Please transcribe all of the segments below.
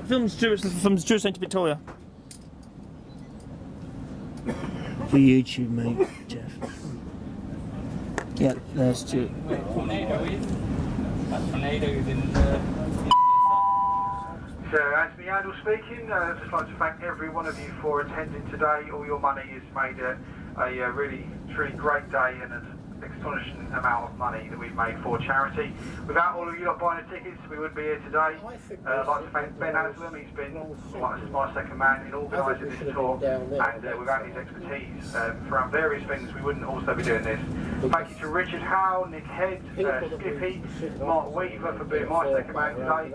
Film Stewarts from Stewarts Lane to Victoria. For YouTube, mate, Jeff. Yeah, there's Stuart. So, Anthony Adel speaking. I'd just like to thank every one of you for attending today. All your money has made a really, truly great day and an astonishing amount of money that we've made for charity. Without all of you lot buying the tickets, we wouldn't be here today. I'd like to thank Ben Haslam. He's been my second man in organising this tour, and without his expertise for various things, we wouldn't also be doing this. Thank you to Richard Howe, Nick Head, Skippy, Mark Weaver for being my second man today.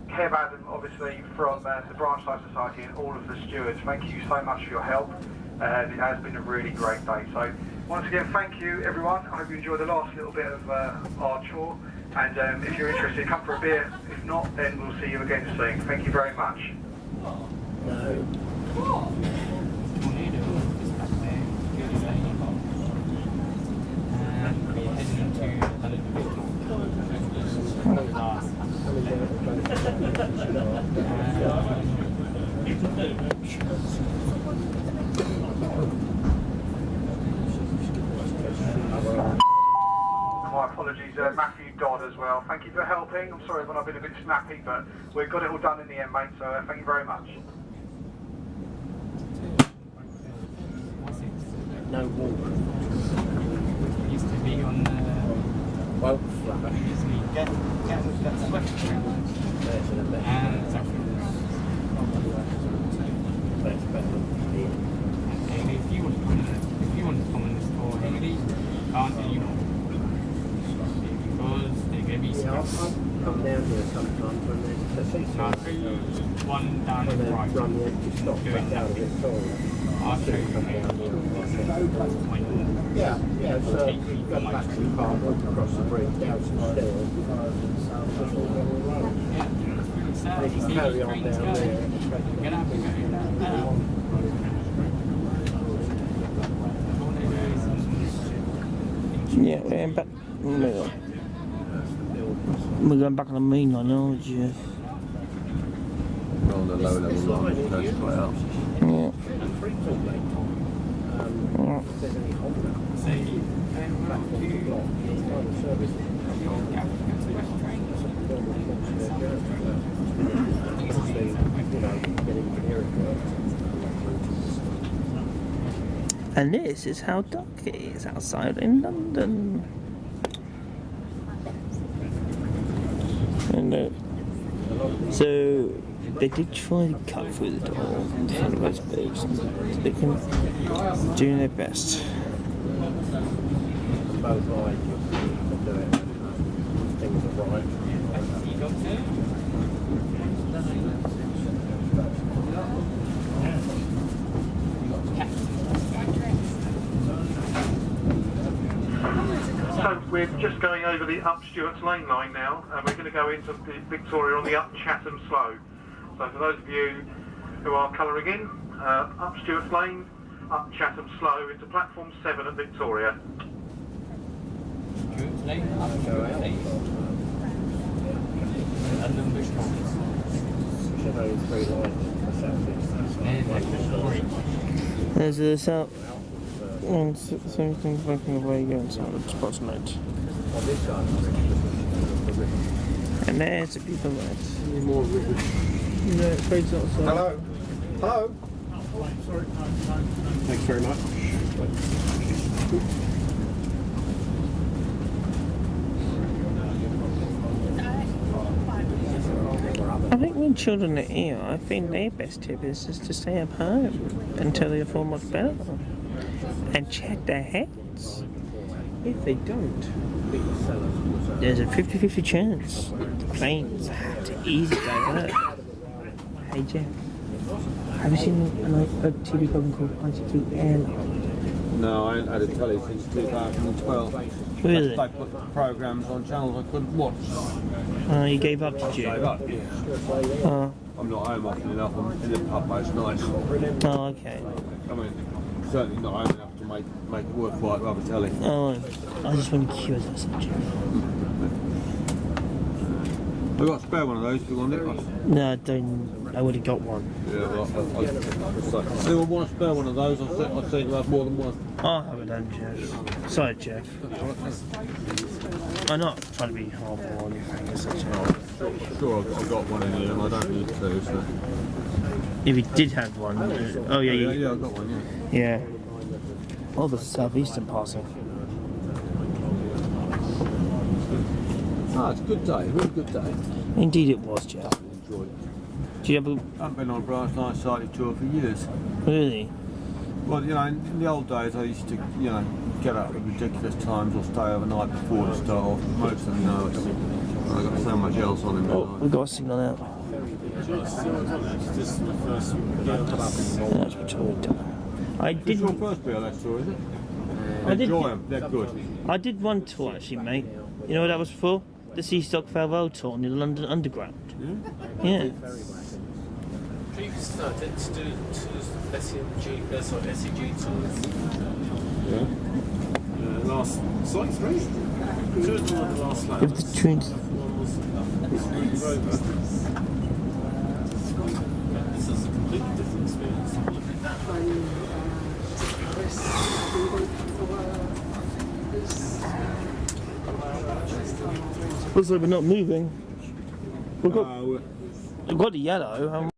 Kev Adam, obviously, from the Branchside Society, and all of the stewards. Thank you so much for your help. It has been a really great day. So, once again, thank you, everyone. I hope you enjoyed the last little bit of our tour. And if you're interested, come for a beer. If not, then we'll see you again soon. Thank you very much. My apologies, Matthew Dodd as well. Thank you for helping. I'm sorry when I've been a bit snappy, but we've got it all done in the end, mate, so thank you very much. No walk. Used to be on Well, used to be get with that sweat and it's actually and if you want to come in the store, Haley can't anymore because they're going to be stressed. I'll come down here sometimes when there's a season. One down When the they right. run the empty stock back out of Victoria. I'll show you Yeah, so you go back to the car, walk across the bridge, down some stairs. They can carry on down there. Get up and go. Yeah, we're back. We're going back on the main line now, Jeff. On the low level line, it goes quite out. Yeah. And this is how dark it is outside in London. And so they did try to cut through the door in front of those babes. They can do their best. So we're just going over the up Stewarts Lane line now, and we're going to go into the Victoria on the up Chatham Slow. So for those of you who are colouring in, up Stewarts Lane, up Chatham Slow into platform 7 at Victoria. There's a south. And something fucking away going to spots night. And there's the people that. No, it's very outside. Hello? Hello? Sorry. Thanks very much. I think when children are ill, I think their best tip is just to stay at home until they feel much better. And check their heads. If they don't, there's a 50-50 chance the planes have to easily divert. Hey Jeff, have you seen a TV program called ICT Airline? No, I ain't had a telly since 2012. Really? They put programmes on channels I couldn't watch. You gave up, did you? Gave up, yeah. I'm not home often enough, I'm in the pub most nights. Oh, okay. I mean, certainly not home enough to make it worthwhile to have a telly. Oh, I just want to cure that subject. I've got a spare one of those if you want it. No, I don't. I would have got one. Yeah, well, anyone want to spare one of those? I'll say you have more than one. I'll have it then, Jeff. Sorry, Jeff. I'm not trying to be horrible or anything. It's such a... Sure, I've got one in here and I don't need two, so... If you did have one... oh, yeah, Yeah, I've got one, yeah. Yeah. Oh, the southeastern passing. Ah, it's a good day, really good day. Indeed it was, Jeff. Enjoyed it. Do you have a... I haven't been on a branch line cycling tour for years. Really? Well, you know, in the old days I used to, you know, get up at ridiculous times or stay overnight before the start off. Most of them, you know, I've got so much else on in my Oh, life. we've got a signal out. That's between. I This is did... your first BLS tour, is it? I did- Enjoy them, they're good. I did one tour actually, mate. You know what that was for? The Sea Stockvale Road tour on the London Underground. Yeah. Previous to that, did do SEG tours. Yeah. Last, sorry, three? Two of them were the last lap. With the trains. One was Rover. This is a completely different experience. Look at that. Looks like we're not moving. We've got the yellow.